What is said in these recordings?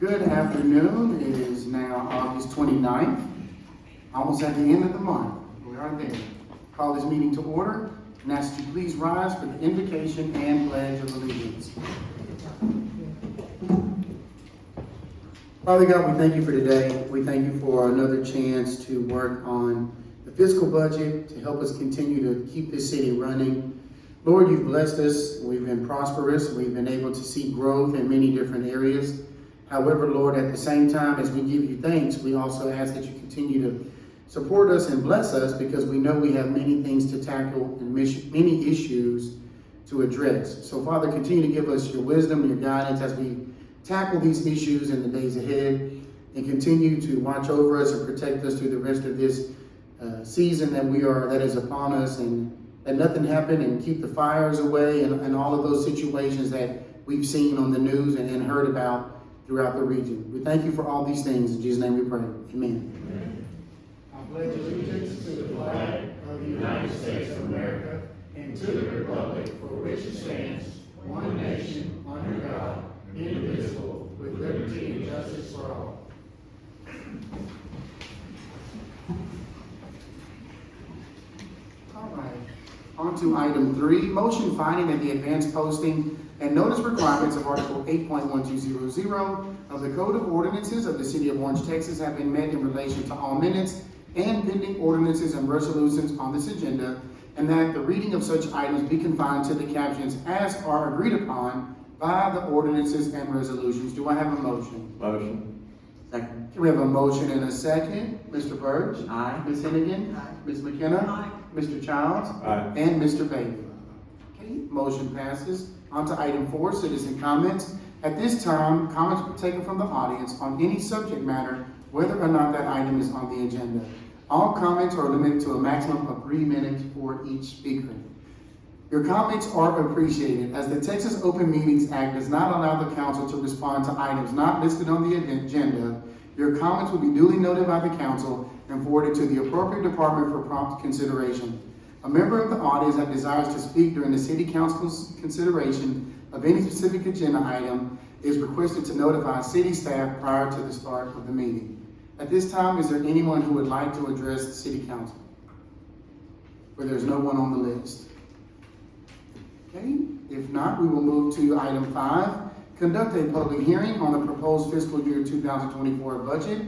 Good afternoon. It is now August 29th, almost at the end of the month. We are there. Call this meeting to order and ask that you please rise for the invocation and pledge of allegiance. Father God, we thank you for today. We thank you for another chance to work on the fiscal budget to help us continue to keep this city running. Lord, you've blessed us. We've been prosperous. We've been able to see growth in many different areas. However, Lord, at the same time as we give you thanks, we also ask that you continue to support us and bless us, because we know we have many things to tackle and many issues to address. So, Father, continue to give us your wisdom and your guidance as we tackle these issues in the days ahead, and continue to watch over us and protect us through the rest of this season that is upon us, and that nothing happen, and keep the fires away and all of those situations that we've seen on the news and heard about throughout the region. We thank you for all these things. In Jesus' name we pray. Amen. Amen. I pledge allegiance to the flag of the United States of America and to the republic for which it stands, one nation, under God, indivisible, with liberty and justice for all. All right. On to item 3, motion finding that the advanced posting and notice requirements of Article 8.1200 of the Code of Ordinances of the City of Orange, Texas have been met in relation to all minutes and pending ordinances and resolutions on this agenda, and that the reading of such items be confined to the captions as are agreed upon by the ordinances and resolutions. Do I have a motion? Motion. Second. We have a motion and a second. Mr. Birch? Aye. Ms. Hennigan? Aye. Ms. McKenna? Aye. Mr. Childs? Aye. And Mr. Bailey. Okay, motion passes. On to item 4, citizen comments. At this time, comments will be taken from the audience on any subject matter, whether or not that item is on the agenda. All comments are limited to a maximum of 3 minutes for each speaker. Your comments are appreciated, as the Texas Open Meetings Act does not allow the council to respond to items not listed on the agenda. Your comments will be duly noted by the council and forwarded to the appropriate department for prompt consideration. A member of the audience that desires to speak during the city council's consideration of any specific agenda item is requested to notify city staff prior to the start of the meeting. At this time, is there anyone who would like to address the city council? Where there's no one on the list. Okay, if not, we will move to item 5, conduct a public hearing on the proposed fiscal year 2024 budget.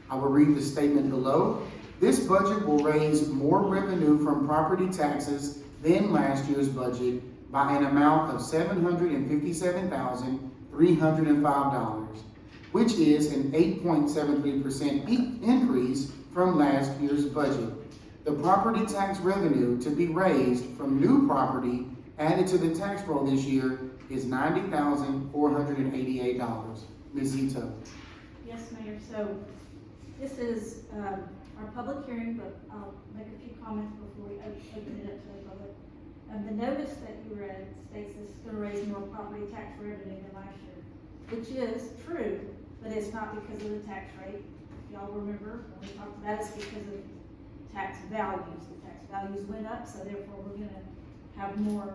I will read the statement below. This budget will raise more revenue from property taxes than last year's budget by an amount of $757,305, which is an 8.73% increase from last year's budget. The property tax revenue to be raised from new property added to the tax roll this year is $90,488. Ms. Zito. Yes, Mayor. So this is our public hearing, but I'll make a few comments before we open it up to the public. The notice that you read states this is going to raise more property tax revenue than last year, which is true, but it's not because of the tax rate. If y'all remember when we talked about it, it's because of tax values. The tax values went up, so therefore we're going to have more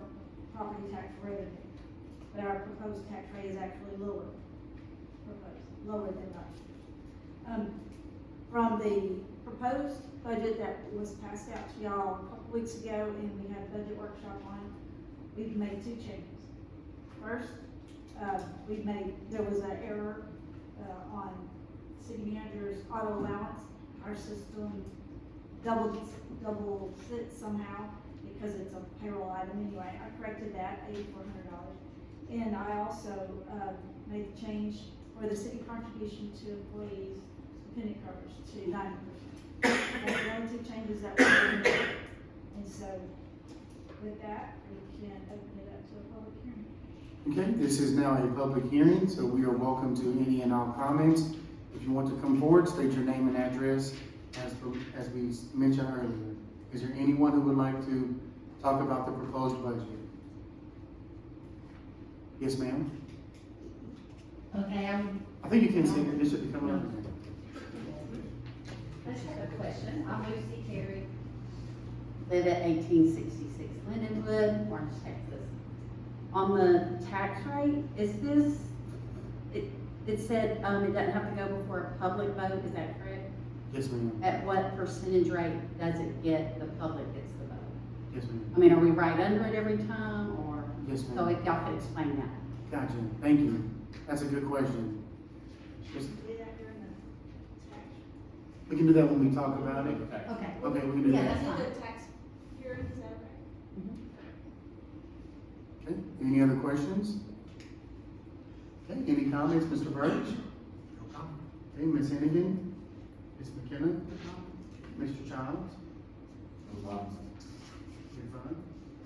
property tax revenue. But our proposed tax rate is actually lower than last year. From the proposed budget that was passed out to y'all a couple weeks ago, and we had a budget workshop on it, we've made 2 changes. First, there was an error on city manager's auto allowance. Our system double sit somehow because it's a payroll item anyway. I corrected that, $8,400. And I also made the change for the city contribution to employees' dependent coverage to 90%. That's the only 2 changes that were made. And so with that, we can open it up to a public hearing. Okay, this is now a public hearing, so we are welcome to any and all comments. If you want to come forward, state your name and address as we mentioned earlier. Is there anyone who would like to talk about the proposed budget? Yes, ma'am. Okay, I think you can see it. It should be coming up. I just have a question. I'm Lucy Terry. Live at 1866 Lindenwood, Orange, Texas. On the tax rate, is this, It said, it doesn't have to go before a public vote, is that correct? Yes, ma'am. At what percentage rate does it get, the public gets the vote? Yes, ma'am. I mean, are we right under it every time, or? Yes, So ma'am. if y'all could explain that. Gotcha. Thank you. That's a good question. Just- Do that during the tax. We can do that when we talk about it. Okay. Okay, we can do Yeah, that. that's Do fine. the tax hearing, is that okay? Okay, any other questions? Okay, any comments, Mr. Burge? No comment. Okay, Ms. Hennigan? Ms. McKenna? Mr. Childs? You're fine.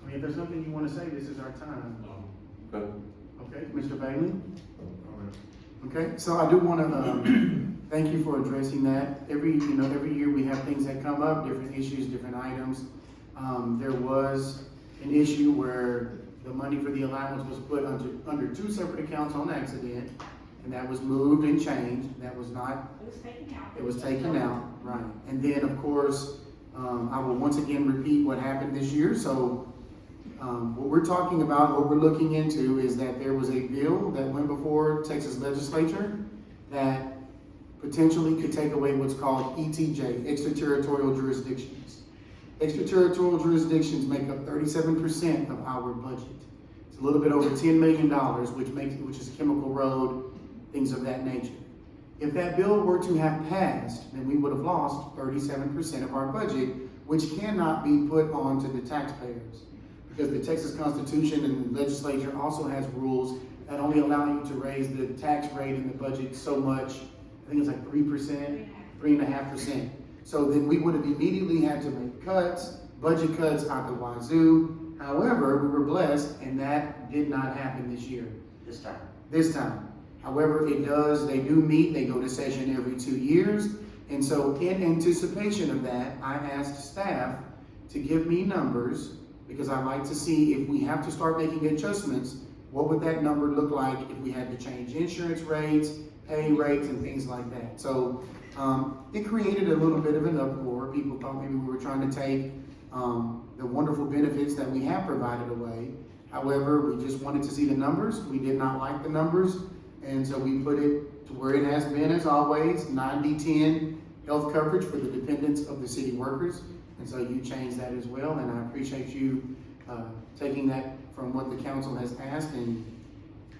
I mean, if there's something you wanna say, this is our time. Okay, Mr. Bailey? Okay, so I do wanna, thank you for addressing that. Every year we have things that come up, different issues, different items. There was an issue where the money for the allowance was put under two separate accounts on accident, and that was moved and changed. That was not, It was taken out. it was taken out, right. And then, of course, I will once again repeat what happened this year. So, what we're talking about, what we're looking into is that there was a bill that went before Texas legislature that potentially could take away what's called ETJ, extraterritorial jurisdictions. Extraterritorial jurisdictions make up 37% of our budget. It's a little bit over $10 million, which is Chemical Road, things of that nature. If that bill were to have passed, then we would have lost 37% of our budget, which cannot be put on to the taxpayers. Because the Texas Constitution and the legislature also has rules that only allow you to raise the tax rate in the budget so much. I think it's like 3%, 3.5%. So then we would have immediately had to make cuts, budget cuts out the wazoo. However, we were blessed, and that did not happen this year. This time. However, they do meet, they go to session every 2 years. And so in anticipation of that, I asked staff to give me numbers, because I like to see if we have to start making adjustments, what would that number look like if we had to change insurance rates, pay rates, and things like that. So it created a little bit of an uproar. People thought maybe we were trying to take the wonderful benefits that we have provided away. However, we just wanted to see the numbers. We did not like the numbers. And so we put it to where it has been as always, 90-10 health coverage for the dependents of the city workers. And so you changed that as well, and I appreciate you taking that from what the council has asked and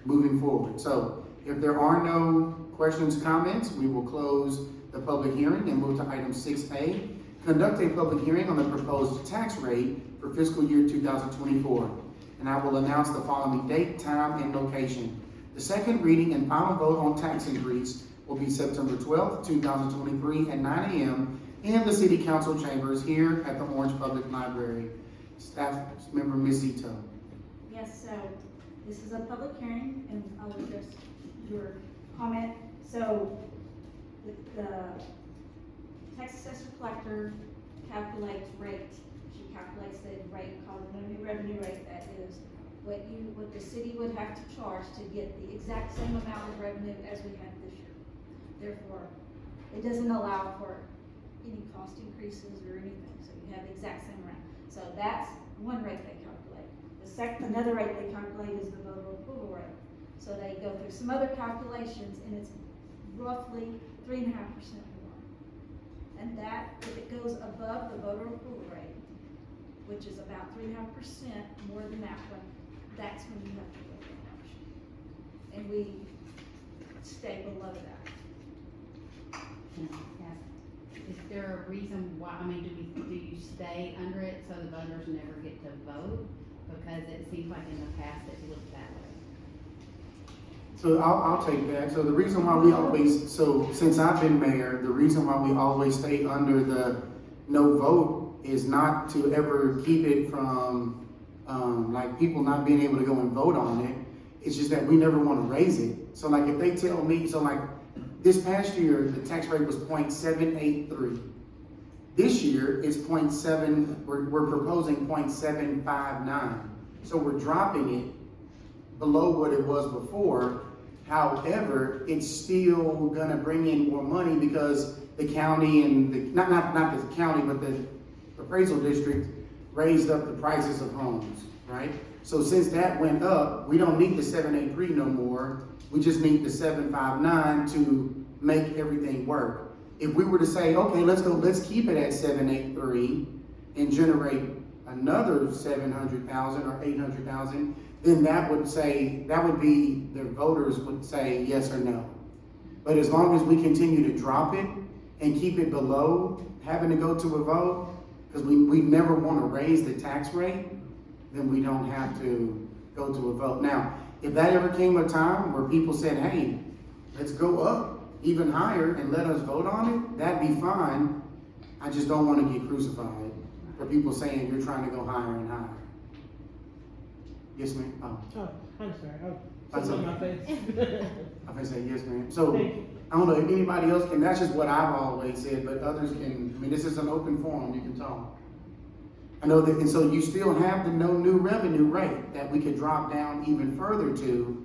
moving forward. So if there are no questions, comments, we will close the public hearing and move to item 6A. Conduct a public hearing on the proposed tax rate for fiscal year 2024. And I will announce the following date, time, and location. The second reading and final vote on tax increase will be September 12th, 2023 at 9 a.m. in the City Council chambers here at the Orange Public Library. Staff member Ms. Zito. Yes, so this is a public hearing, and I'll address your comment. So the Texas Assessor Collector calculates rate. She calculates the rate called the revenue rate. That is what the city would have to charge to get the exact same amount of revenue as we had this year. Therefore, it doesn't allow for any cost increases or anything, so you have the exact same amount. So that's one rate they calculate. Another rate they calculate is the voter approval rate. So they go through some other calculations, and it's roughly 3.5% more. And that, if it goes above the voter approval rate, which is about 3.5% more than that one, that's when you have to go for an option. And we stay below that. Is there a reason why, I mean, do you stay under it so the voters never get to vote? Because it seems like in the past it looked that way. So I'll take that. So the reason why we always, since I've been mayor, the reason why we always stay under the no vote is not to ever keep it from, like people not being able to go and vote on it. It's just that we never want to raise it. So like if they tell me, so like this past year, the tax rate was 0.783. This year, it's 0.7, we're proposing 0.759. So we're dropping it below what it was before. However, it's still gonna bring in more money because the county and not the county, but the appraisal district raised up the prices of homes, right? So since that went up, we don't need the 783 no more. We just need the 759 to make everything work. If we were to say, okay, let's keep it at 783 and generate another 700,000 or 800,000, then that would be, the voters would say yes or no. But as long as we continue to drop it and keep it below having to go to a vote, because we never want to raise the tax rate, then we don't have to go to a vote. Now, if that ever came a time where people said, hey, let's go up even higher and let us vote on it, that'd be fine. I just don't want to get crucified for people saying you're trying to go higher and higher. Yes, ma'am? Oh, Oh, I'm sorry. That's Something on my face. I'm gonna say yes, ma'am. So, Thank you. I don't know if anybody else can, that's just what I've always said, but others can, I mean, this is an open forum, you can talk. I know that, and so you still have the no new revenue rate that we could drop down even further to,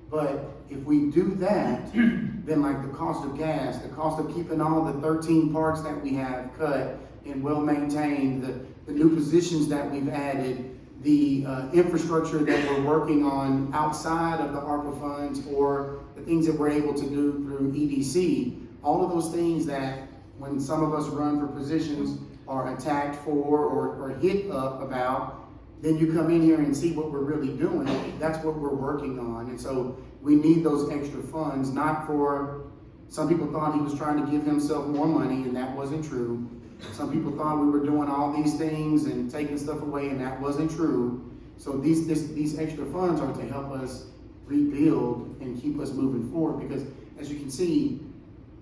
but if we do that, then like the cost of gas, the cost of keeping all the 13 parks that we have cut and well maintained, the new positions that we've added, the infrastructure that we're working on outside of the ARPA funds or the things that we're able to do through EDC, all of those things that when some of us run for positions are attacked for or hit up about, then you come in here and see what we're really doing. That's what we're working on. And so we need those extra funds, not for, some people thought he was trying to give himself more money and that wasn't true. Some people thought we were doing all these things and taking stuff away and that wasn't true. So these extra funds are to help us rebuild and keep us moving forward because as you can see,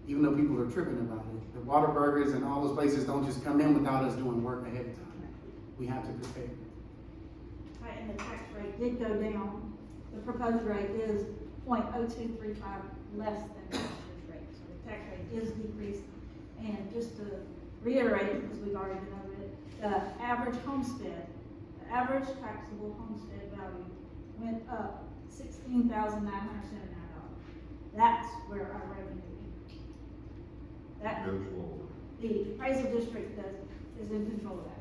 even though people are tripping about it, the Whataburgers and all those places don't just come in without us doing work ahead of time. We have to prepare. Right, and the tax rate did go down. The proposed rate is 0.0235 less than last year's rate. So the tax rate is decreased. And just to reiterate, because we've already been over it, the average homestead, the average taxable homestead value went up $16,979. That's where our revenue is. The appraisal district is in control of that.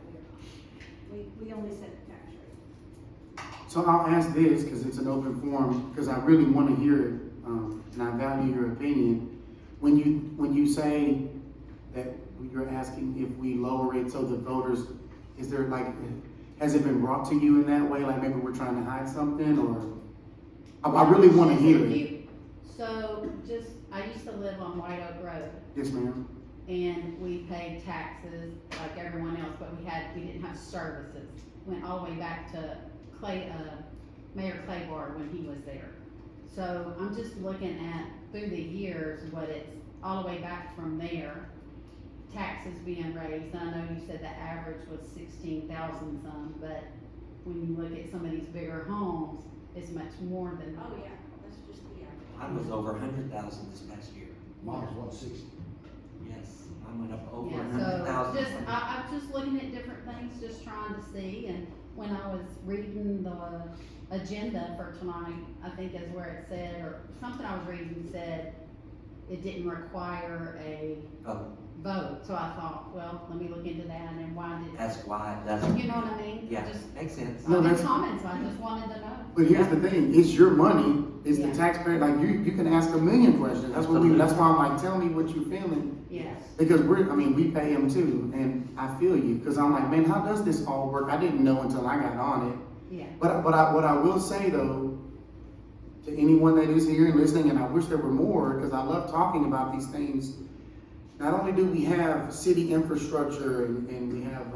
We only set the tax rate. So I'll ask this, because it's an open forum, because I really want to hear it, and I value your opinion. When you say that you're asking if we lower it so the voters, is there like, has it been brought to you in that way? Like maybe we're trying to hide something or? I really want to hear it. So I used to live on White Oak Road Yes, ma'am. and we paid taxes like everyone else, but we didn't have services. Went all the way back to Mayor Claiborne when he was there. So I'm just looking at through the years what it's all the way back from there. Taxes being raised. I know you said the average was 16,000 some, but when you look at some of these bigger homes, it's much more than that. Oh, yeah, that's just the average. I was over 100,000 this past year. Mine was 160. Yes, I went up over Yeah, 100,000. so I'm just looking at different things, just trying to see, and when I was reading the agenda for tonight, I think is where it said, or something I was reading said it didn't require a vote, so I thought, well, let me look into that, and why did, That's why it doesn't. you know what I mean? Yeah, Just, makes sense. No, I'm in that's- comments, I just wanted to know. But here's the thing, it's your money, it's the Yeah. taxpayer, like you can ask a million questions. That's why I'm like, tell me what you're feeling. Yes, Because we pay them too, and I feel you, because I'm like, man, how does this all work? I didn't know until I got on it. yeah, But what I will say though, to anyone that is here and listening, and I wish there were more, because I love talking about these things. Not only do we have city infrastructure and we have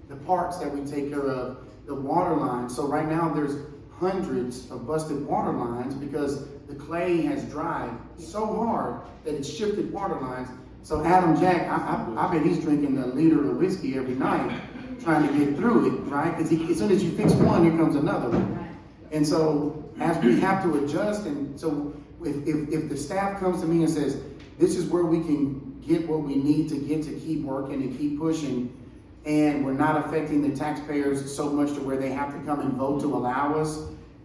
the parks that we take care of, the water lines. So right now there's hundreds of busted water lines because the clay has dried so hard that it's shifted water lines. So Adam Jack, I bet he's drinking a liter of whiskey every night trying to get through it, right? Because as soon as you fix one, here comes another one. right, And so as we have to adjust, and so if the staff comes to me and says, this is where we can get what we need to get to keep working and keep pushing, and we're not affecting the taxpayers so much to where they have to come and vote to allow us,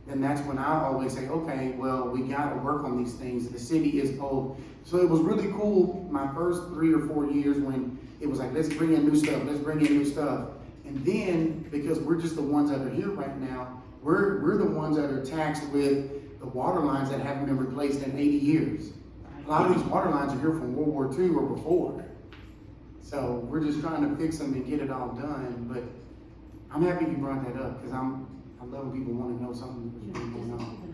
then that's when I always say, okay, well, we gotta work on these things. The city is old. So it was really cool my first 3 or 4 years when it was like, let's bring in new stuff, let's bring in new stuff. And then, because we're just the ones that are here right now, we're the ones that are taxed with the water lines that haven't been replaced in 80 years. A lot of these water lines are here from World War II or before. So we're just trying to fix them and get it all done, but I'm happy you brought that up, because I love when people want to know something that's really going on.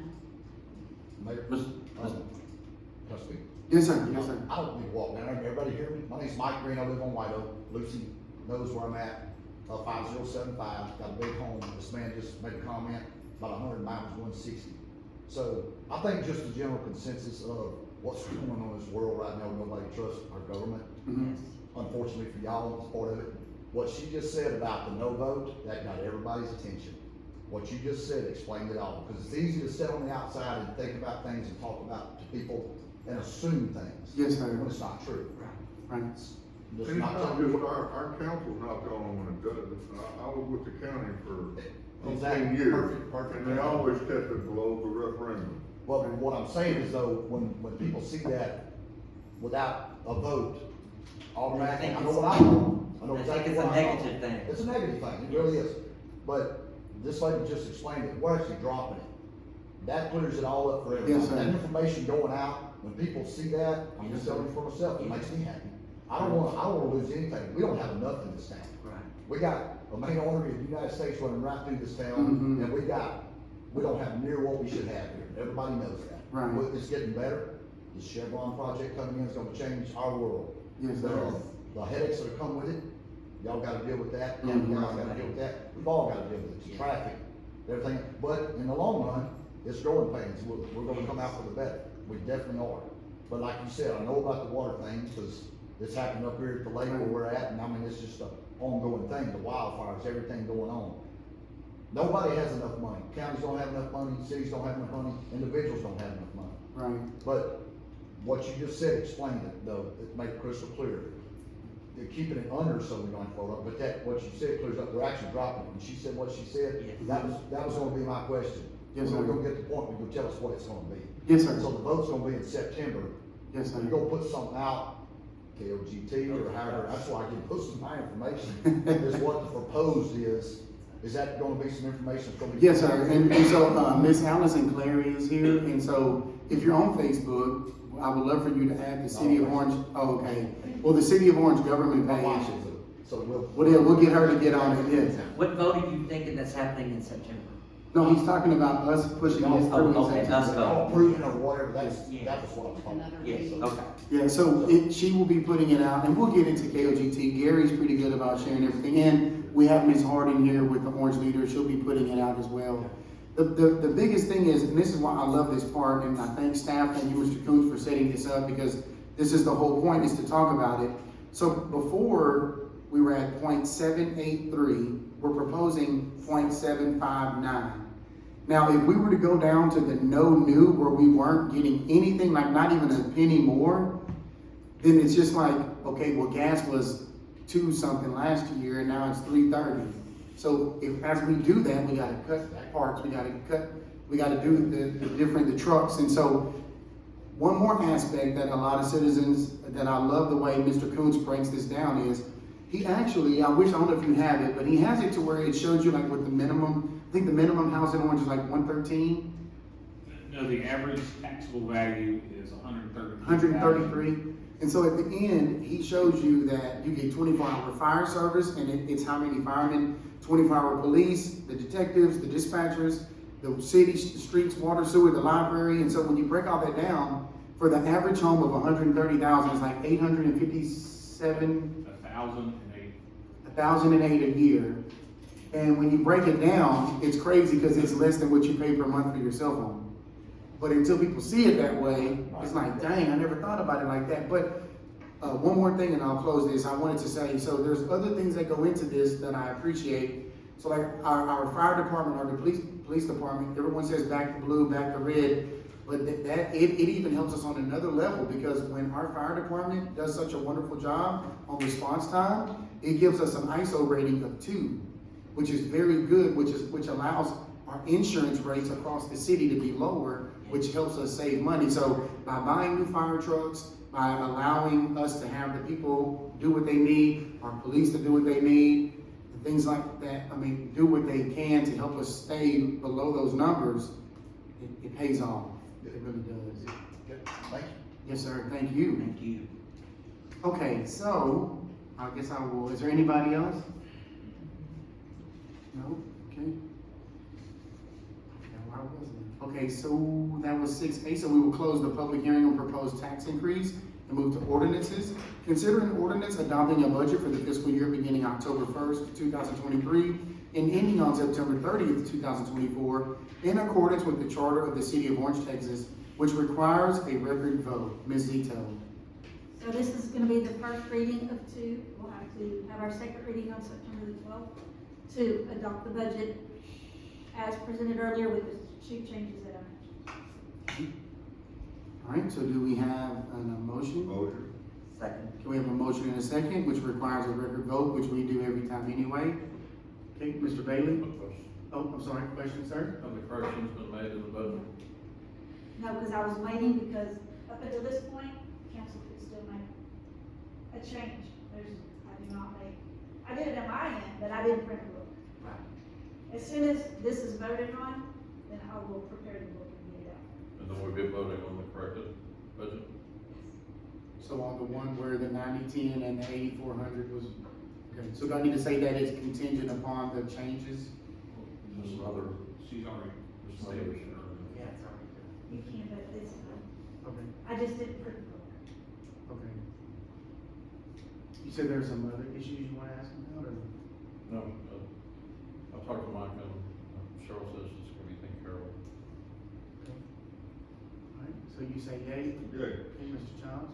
Mayor, can I speak? Yes, sir, yes, sir. I don't need to walk down there. Everybody hear me? My name's Mike Green. I live on White Oak. Lucy knows where I'm at. 5075, got a big home. This man just made a comment about 100 miles, 160. So I think just the general consensus of what's going on in this world right now, nobody trusts our government. Mhm. Unfortunately for y'all, it's part of it. What she just said about the no vote, that got everybody's attention. What you just said explained it all, because it's easy to sit on the outside and think about things and talk about to people and assume things. Yes, sir. When it's not true. Right. Just And not it's not telling you just, what. our council's not the only one that does it. I was with the county for Exactly. 10 years. Perfect. And they always kept it below the referendum. Well, what I'm saying is though, when people see that without a vote, automatically, I know what I know. I know I think exactly it's a what I know. negative thing. It's a negative thing, it really is. But this lady just explained it, we're actually dropping it. That clears it all up for everyone. Yes, sir. That information going out, when people see that, I'm just telling you for myself, it makes me happy. I don't wanna lose anything. We don't have enough in this town. Right. We got a main artery of the United States running right through this town, Mhm. and we don't have near what we should have here. Everybody knows that. Right. But it's getting better. The Chevron project coming in is gonna change our world. Yes, sir. The headaches that come with it, y'all gotta deal with that, Mhm. y'all gotta deal with that, we've all gotta deal with it, the traffic, everything. But in the long run, it's growing pains, we're gonna come out for the better, we definitely are. But like you said, I know about the water thing, because it's happening up here at the lake where we're at, and I mean, it's just an ongoing thing, the wildfires, everything going on. Nobody has enough money, counties don't have enough money, cities don't have enough money, individuals don't have enough money. Right. But what you just said explained it, though, it made it crystal clear. They're keeping it under so we don't fold up, but that, what you said clears up, we're actually dropping it. And she said what she said, Yes. that was gonna be my question. Yes, sir. We're gonna get to the point where you'll tell us what it's gonna be. Yes, sir. So the vote's gonna be in September. Yes, sir. You're gonna put something out, KOGT or however, that's why I can put some of my information, is what the proposed is. Is that gonna be some information from? Yes, sir, and so, Miss Allison Clary is here, and so, if you're on Facebook, I would love for you to add the City of Orange, oh, okay. Well, the City of Orange government My wife page, is it, so we'll. we'll get her to get on it, yes. What vote are you thinking that's happening in September? No, he's talking about us pushing this through. in okay, September. us All approving or whatever, that was what I was With talking another about. Yes, reading. okay. Yeah, so she will be putting it out, and we'll get into KOGT. Gary's pretty good about sharing everything, and we have Ms. Harding here with the Orange Leader, she'll be putting it out as well. The biggest thing is, and this is why I love this part, and I thank staff, thank you, Mr. Coons, for setting this up, because this is the whole point, is to talk about it. So before, we were at .783, we're proposing .759. Now, if we were to go down to the no new, where we weren't getting anything, like not even a penny more, then it's just like, okay, well, gas was 2 something last year, and now it's 3.30. So as we do that, we gotta cut parts, we gotta do the trucks. And so, one more aspect that a lot of citizens, that I love the way Mr. Coons breaks this down is, he actually, I don't know if you have it, but he has it to where it shows you like what the minimum, I think the minimum house in Orange is like 113, No, the average taxable value is 133. 133. And so at the end, he shows you that you get 24-hour fire service, and it's how many firemen, 24-hour police, the detectives, the dispatchers, the city, the streets, water, sewer, the library. And so when you break all that down, for the average home of 130,000, it's like 857, 1,008. 1,008 a year. And when you break it down, it's crazy because it's less than what you pay per month for your cell phone. But until people see it that way, it's like, dang, I never thought about it like that. But one more thing, and I'll close this. I wanted to say, so there's other things that go into this that I appreciate. So like our fire department, our police department, everyone says back to blue, back to red. But it even helps us on another level, because when our fire department does such a wonderful job on response time, it gives us an ISO rating of 2, which is very good, which allows our insurance rates across the city to be lower, which helps us save money. So by buying new fire trucks, by allowing us to have the people do what they need, our police to do what they need, things like that, I mean, do what they can to help us stay below those numbers, it pays off. It really does. Thank you. Yes, sir, thank you. Thank you. Okay, so, I guess I will, is there anybody else? No, okay. Yeah, why wasn't it? Okay, so that was 6A, so we will close the public hearing on proposed tax increase and move to ordinances. Consider an ordinance adopting a budget for the fiscal year beginning October 1st, 2023, and ending on September 30th, 2024, in accordance with the charter of the city of Orange, Texas, which requires a record vote. Ms. Zito. So this is gonna be the first reading of two. We'll have to have our second reading on September the 12th to adopt the budget as presented earlier with the two changes that I mentioned. All right, so do we have a motion? Motion. Second. Can we have a motion and a second, which requires a record vote, which we do every time anyway? Okay, Mr. Bailey? Oh, I'm sorry, question, sir? Have the corrections been made in the budget? No, because I was waiting because up until this point, council could still make a change. I do not make, I did it on my end, but I didn't print the book. As soon as this is voted on, then I will prepare the book and get it out. And then we'll be voting on the corrected budget? So on the one where the 90-10 and the 8400 was, okay, so do I need to say that it's contingent upon the changes? Ms. Mother, She's already. Ms. Mother, Yeah, it's already done. You can't vote this time. Okay, I just didn't print the book. okay. You said there's some other issues you want to ask about, or? no, I talked to Mike and Cheryl says it's gonna be taken care of. All right, so you say yay? Yay. Okay, Mr. Childs?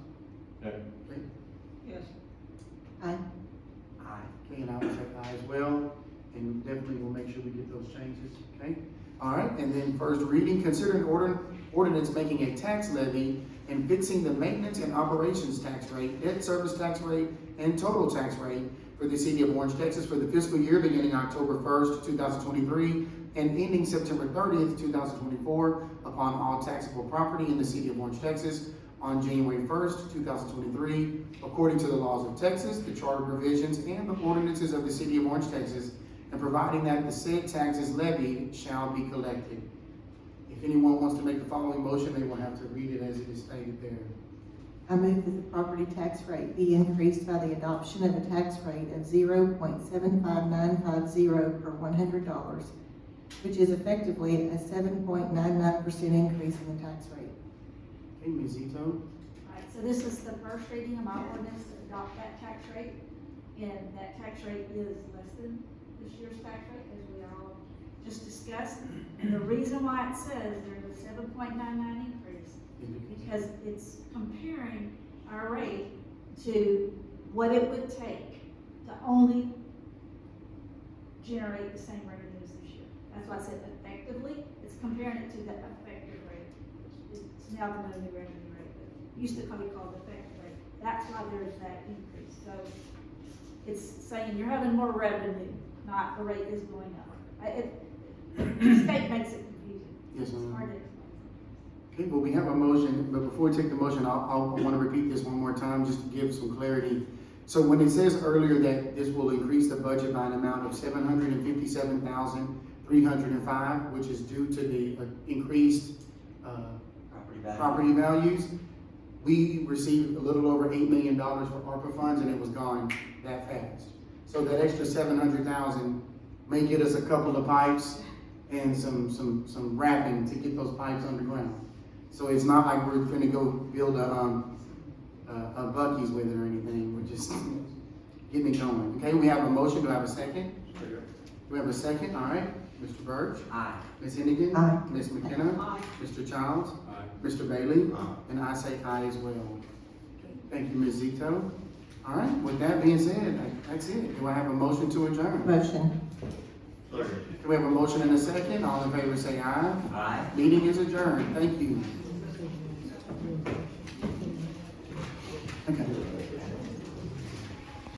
Okay. Okay. Yes. Aye. Okay, and I will say aye as well, and definitely we'll make sure we get those changes, okay? All right, and then first reading, consider an ordinance making a tax levy and fixing the maintenance and operations tax rate, debt service tax rate, and total tax rate for the city of Orange, Texas for the fiscal year beginning October 1st, 2023, and ending September 30th, 2024, upon all taxable property in the city of Orange, Texas, on January 1st, 2023, according to the laws of Texas, the charter provisions, and the ordinances of the city of Orange, Texas, and providing that the said taxes levied shall be collected. If anyone wants to make the following motion, they will have to read it as it is stated there. I move that the property tax rate be increased by the adoption of a tax rate of 0.75950 per $100, which is effectively a 7.99% increase in the tax rate. Okay, Ms. Zito? Alright, so this is the first reading of my ordinance to adopt that tax rate, and that tax rate is less than this year's tax rate, as we all just discussed. And the reason why it says there's a 7.99 increase, because it's comparing our rate to what it would take to only generate the same revenues this year. That's why I said effectively, it's comparing it to the effective rate. It's now the new revenue rate, but it used to be called the effective rate. That's why there's that increase. So it's saying you're having more revenue, not the rate is going up. The state makes it confusing. Yes, ma'am. It's hard to explain. Okay, well, we have a motion, but before we take the motion, I want to repeat this one more time, just to give some clarity. So when it says earlier that this will increase the budget by an amount of $757,305, which is due to the increased property values, we received a little over $8 million for ARPA funds, and it was gone that fast. So that extra $700,000 may get us a couple of pipes and some wrapping to get those pipes underground. So it's not like we're gonna go build a Buc-ee's with it or anything, we're just getting it going. Okay, we have a motion, do I have a second? Second. Do we have a second? All right, Mr. Birch? Aye. Ms. Hennigan? Aye. Ms. McKenna? Aye. Mr. Childs? Aye. Mr. Bailey? Aye. And I say aye as well. Thank you, Ms. Zito. All right, with that being said, that's it. Do I have a motion to adjourn? Motion. Second. Do we have a motion and a second? All in favor say aye. Aye. Meeting is adjourned. Thank you.